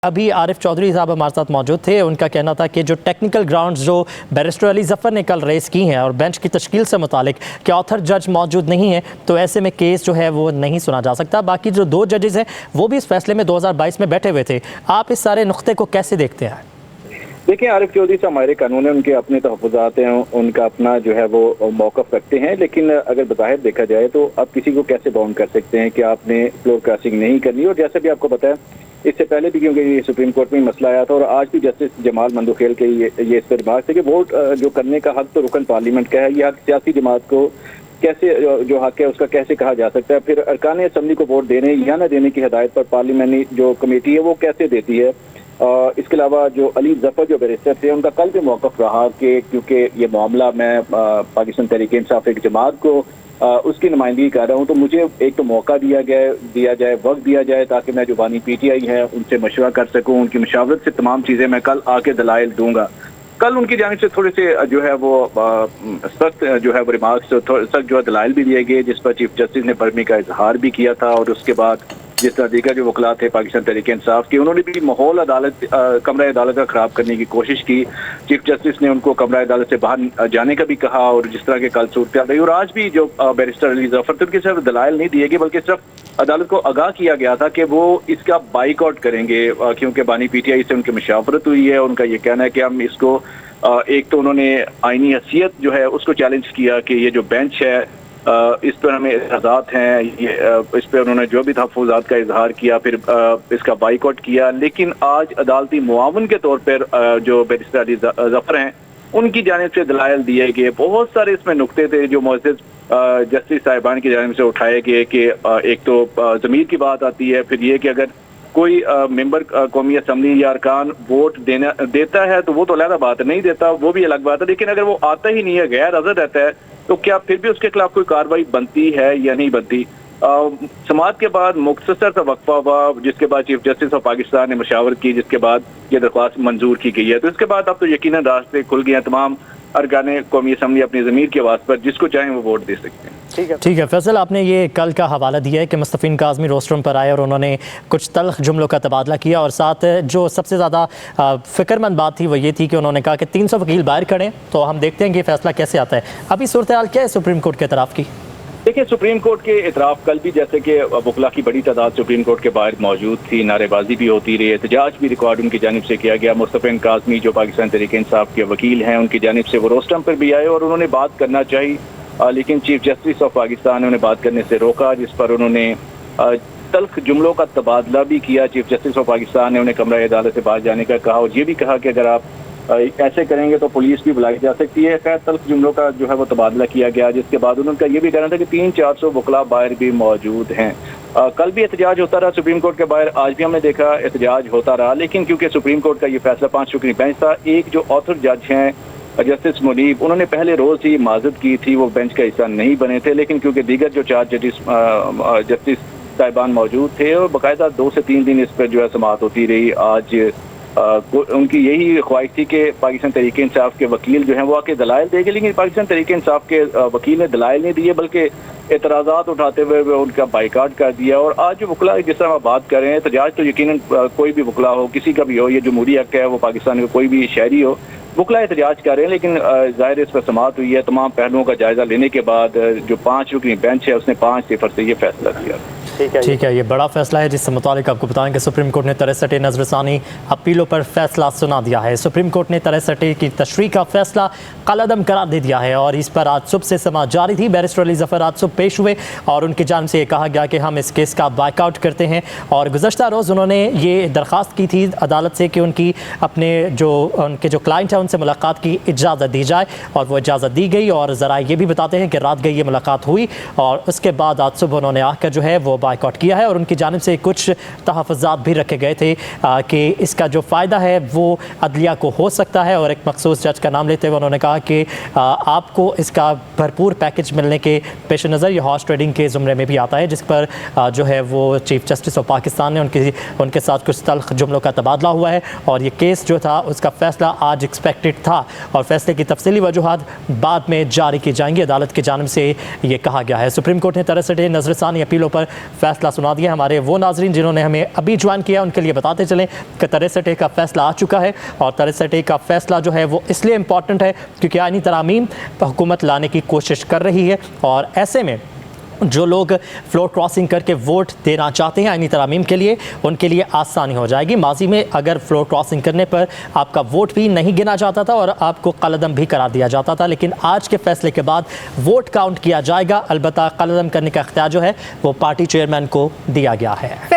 अभी आरिफ चौधरी साहब हमारे साथ मौजूद थे। उनका कहना था कि जो टेक्निकल ग्राउंड्स जो बैरिस्टर अली ज़फ़र ने कल रेस की हैं और बेंच की तश्कील से मुतालिक कि ऑथर जज मौजूद नहीं है, तो ऐसे में केस जो है वो नहीं सुना जा सकता। बाकी जो दो जजेस हैं वो भी इस फैसले में 2022 में बैठे हुए थे। आप इस सारे नुक्ते को कैसे देखते हैं? देखिए, आरिफ चौधरी से हमारे कानून है, उनके अपने तहफ़्फ़ुज़ात हैं, उनका अपना जो है वो मौक़िफ़ रखते हैं। लेकिन अगर बज़ाहिर देखा जाए तो आप किसी को कैसे बाउंड कर सकते हैं कि आपने फ्लोर क्रॉसिंग नहीं करनी। और जैसे भी आपको पता है, इससे पहले भी क्योंकि ये सुप्रीम कोर्ट में मसला आया था और आज भी जस्टिस जमाल मंदोखेल के ये इस पर रिमार्क थे कि वोट जो करने का हक तो रुकन पार्लियामेंट का है, ये हक सियासी जमात को कैसे जो हक है उसका कैसे कहा जा सकता है। फिर अरकान असम्बली को वोट देने या न देने की हिदायत पर पार्लियामेंट्री जो कमेटी है वो कैसे देती है। इसके अलावा जो अली ज़फ़र जो बैरिस्टर थे, उनका कल भी मौक़िफ़ रहा कि क्योंकि ये मामला मैं पाकिस्तान तहरीक इंसाफ एक जमात को उसकी नुमाइंदगी कर रहा हूँ, तो मुझे एक तो मौका दिया जाए, वक्त दिया जाए, ताकि मैं जो बानी PTI है उनसे मशवरा कर सकूँ। उनकी मशावरत से तमाम चीज़ें मैं कल आके दलाइल दूंगा। कल उनकी जानिब से थोड़े से जो है वो सख्त जो है वो रिमार्क्स सख्त जो है दलाइल भी दिए गए, जिस पर चीफ जस्टिस ने बर्मी का इजहार भी किया था। और उसके बाद जिस तरह दीगर जो वकला थे पाकिस्तान तहरीक इंसाफ के, उन्होंने भी माहौल कमरा अदालत का ख़राब करने की कोशिश की। चीफ जस्टिस ने उनको कमरा अदालत से बाहर जाने का भी कहा। और जिस तरह के कल सूरत रही, और आज भी जो बैरिस्टर अली ज़फ़र थे, उनके सिर्फ दलाइल नहीं दिए गए बल्कि सिर्फ अदालत को आगाह किया गया था कि वो इसका बाइकआउट करेंगे, क्योंकि बानी PTI से उनकी मुशावरत हुई है। उनका ये कहना है कि हम इसको एक तो उन्होंने आईनी हैसियत जो है उसको चैलेंज किया कि ये जो बेंच है इस पर हमें एतराज़ात हैं, इस पर उन्होंने जो भी तहफ़्फ़ुज़ात का इजहार किया, फिर इसका बाइकआउट किया। लेकिन आज अदालती मुआवन के तौर पर जो बैरिस्टर अली ज़फ़र हैं उनकी जानिब से दलाइल दिए गए। बहुत सारे इसमें नुक्ते थे जो मुअज़्ज़ज़ जस्टिस साहिबान की जानिब से उठाए गए कि एक तो ज़मीर की बात आती है, फिर ये कि अगर कोई मेंबर कौमी असम्बली या अरकान वोट देता है तो वो तो अलग बात है, नहीं देता वो भी अलग बात है। लेकिन अगर वो आता ही नहीं है, गैर हाज़िर रहता है, तो क्या फिर भी उसके खिलाफ कोई कार्रवाई बनती है या नहीं बनती। समाअत के बाद मुख्तसर सा वक्फा हुआ, जिसके बाद चीफ जस्टिस ऑफ पाकिस्तान ने मशावरत की, जिसके बाद ये दरख्वास्त मंजूर की गई है। तो इसके बाद अब तो यकीनन रास्ते खुल गए हैं, तमाम अरकान कौमी असम्बली अपनी ज़मीर की आवाज़ पर जिसको चाहें वो वोट दे सकते हैं। ठीक है फैसल, आपने ये कल का हवाला दिया है कि मुस्तफ़ीन काज़मी रोस्टरूम पर आए और उन्होंने कुछ तल्ख जुमलों का तबादला किया, और साथ जो सबसे ज़्यादा फ़िक्रमंद बात थी वो ये थी कि उन्होंने कहा कि 300 वकील बाहर खड़े। तो हम देखते हैं कि फैसला कैसे आता है। अभी सूरत हाल क्या है सुप्रीम कोर्ट के तरफ की? देखिए, सुप्रीम कोर्ट के इतराफ़ कल भी जैसे कि वकला की बड़ी तादाद सुप्रीम कोर्ट के बाहर मौजूद थी, नारेबाजी भी होती रही, एहतजाज भी रिकॉर्ड उनकी जानिब से किया गया। मुस्तफ़ीन काज़मी जो पाकिस्तान तहरीक इंसाफ के वकील हैं, उनकी जानिब से वो रोस्टम पर भी आए और उन्होंने बात करना चाहिए, लेकिन चीफ जस्टिस ऑफ पाकिस्तान ने उन्हें बात करने से रोका, जिस पर उन्होंने तल्ख जुमलों का तबादला भी किया। चीफ जस्टिस ऑफ पाकिस्तान ने उन्हें कमरा अदालत से बाहर जाने का कहा और ये भी कहा कि अगर आप ऐसे करेंगे तो पुलिस भी बुलाई जा सकती है। खैर, तल्ख जुमलों का जो है वो तबादला किया गया, जिसके बाद उनका ये भी कहना था कि 300-400 वकला बाहर भी मौजूद हैं। कल भी एहतजाज होता रहा सुप्रीम कोर्ट के बाहर, आज भी हमने देखा एहतजाज होता रहा। लेकिन क्योंकि सुप्रीम कोर्ट का ये फैसला 5 रुकनी बेंच था, एक जो ऑथर जज हैं जस्टिस मुनीब, उन्होंने पहले रोज़ ही माजत की थी, वो बेंच का हिस्सा नहीं बने थे। लेकिन क्योंकि दीगर जो 4 जस्टिस साहिबान मौजूद थे और बाकायदा 2 से 3 दिन इस पर जो है समाअत होती रही। आज उनकी यही ख्वाहिश थी कि पाकिस्तान तहरीक इंसाफ के वकील जो हैं वो आके दलाइल देंगे, लेकिन पाकिस्तान तहरीक इंसाफ के वकील ने दलाइल नहीं दिए, बल्कि एतराज़ात उठाते हुए उनका बाइकाट कर दिया। और आज जो वकला जिस तरह आप बात कर रहे हैं, एहतजाज तो यकीनन कोई भी वकला हो, किसी का भी हो, ये जमहूरी हक है, वो पाकिस्तान का कोई भी शहरी हो, वकला एहतजाज कर रहे हैं। लेकिन ज़ाहिर इस पर समाअत हुई है, तमाम पहलुओं का जायजा लेने के बाद जो 5 रुकनी बेंच है उसने 5-0 से ये फैसला किया। ठीक है, ये बड़ा फैसला है जिससे मुतालिक आपको बताएं कि सुप्रीम कोर्ट ने 63 नजरसानी अपीलों पर फैसला सुना दिया है। सुप्रीम कोर्ट ने 63 की तशरीह का फैसला कलअदम करार दे दिया है और इस पर आज सुबह से समाअत जारी थी। बैरिस्टर अली ज़फ़र आज सुबह पेश हुए और उनकी जानिब से ये कहा गया कि हम इस केस का बाइकआउट करते हैं। और गुज़श्ता रोज़ उन्होंने ये दरख्वास्त की थी अदालत से कि उनकी उनके जो क्लाइंट है उनसे मुलाकात की इजाज़त दी जाए, और वो इजाज़त दी गई। और ज़रा ये भी बताते हैं कि रात गई ये मुलाकात हुई और उसके बाद आज सुबह उन्होंने आकर जो है वो बाइकआउट किया है। और उनकी जानिब से कुछ तहफ़्फ़ुज़ात भी रखे गए थे कि इसका जो फ़ायदा है वो अदलिया को हो सकता है। और एक मखसूस जज का नाम लेते हुए उन्होंने कहा कि आपको इसका भरपूर पैकेज मिलने के पेश नज़र ये हॉर्स ट्रेडिंग के ज़ुमरे में भी आता है, जिस पर जो है वो चीफ जस्टिस ऑफ पाकिस्तान ने उनके साथ कुछ तल्ख जुमलों का तबादला हुआ है। और ये केस जो था उसका फ़ैसला आज एक्सपेक्टेड था और फैसले की तफसीली वजूहात बाद में जारी की जाएंगी, अदालत की जानिब से ये कहा गया है। सुप्रीम कोर्ट ने 63 नजरसानी अपीलों पर फैसला सुना दिया। हमारे वो नाजरीन जिन्होंने हमें अभी ज्वाइन किया उनके लिए बताते चलें कि 63A का फैसला आ चुका है और 63A का फैसला जो है वो इसलिए इम्पॉर्टेंट है क्योंकि आईनी तरामीम पर हुकूमत लाने की कोशिश कर रही है और ऐसे में जो लोग फ्लोर क्रॉसिंग करके वोट देना चाहते हैं आईनी तरामीम के लिए, उनके लिए आसानी हो जाएगी। माजी में अगर फ्लोर क्रॉसिंग करने पर आपका वोट भी नहीं गिना जाता था और आपको कलअदम भी करार दिया जाता था, लेकिन आज के फैसले के बाद वोट काउंट किया जाएगा। अलबत्ता कलअदम करने का इख्तियार जो है वो पार्टी चेयरमैन को दिया गया है।